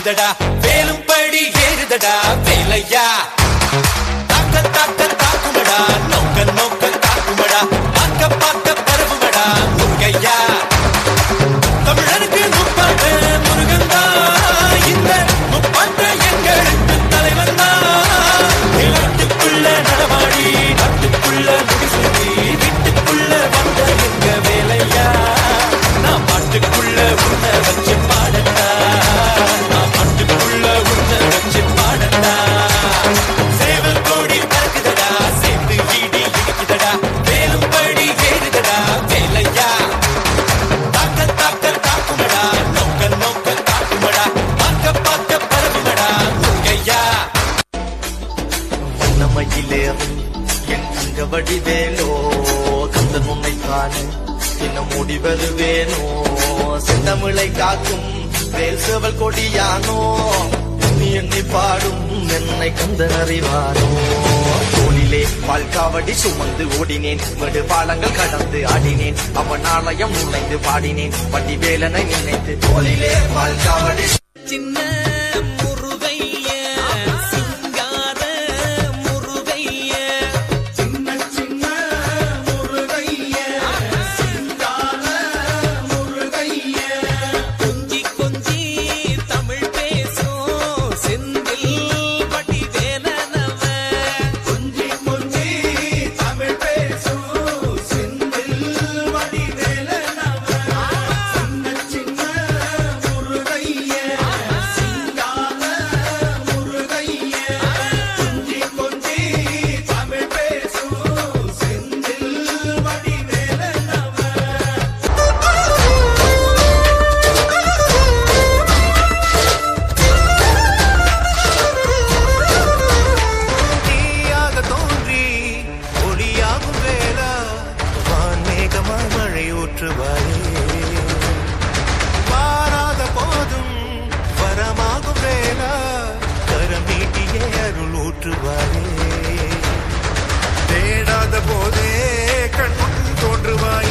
அடிக்குதடா வேலும் படி ஏறுதடா வேலையா தாக்க தாக்க தாக்குமடா நோக்க நோக்க தாக்குமடா பார்க்க பார்க்க பரவுமடா முருகையா தமிழனுக்கு முப்பாட்ட முருகந்தா இந்த முப்பாட்ட எங்களுக்கு தலைவன் தான் நாட்டுக்குள்ள நடமாடி நாட்டுக்குள்ள முடிசூடி வீட்டுக்குள்ள வந்த எங்க வேலையா நான் பாட்டுக்குள்ள உன்ன வச்சு பாடட்டா நான் பாட்டுக்குள்ள உன்ன வச்சு பாடட்டா சேவல் கோடி பறக்குதடா சேர்த்து வீடி இடிக்குதடா வேலும் படி ஏறுதடா வேலையா தாக்க தாக்க தாக்குமடா நோக்க நோக்க தாக்குமடா பார்க்க பார்க்க பரவுமடா முருகையா வண்ணமயிலேறும் என் அங்க வடிவேலோ கந்தன் உன்னை காண என்ன மூடி வருவேனோ செந்தமிழை காக்கும் வேல் சேவல் கொடியானோ எண்ணி எண்ணி பாடும் என்னை கந்தன் அறிவானோ தோளிலே பால்காவடி சுமந்து ஓடினேன் வெடு பாலங்கள் கடந்து ஆடினேன் அவன் ஆலயம் நுழைந்து பாடினேன் வண்டி வேலனை நினைத்து தோளிலே பால்காவடி சின்ன வாராத போதும் வரமாகும் வேலா கரம் நீட்டியே அருள் ஊற்றுவாரே தேடாத போதே கண் தோன்றுவாய்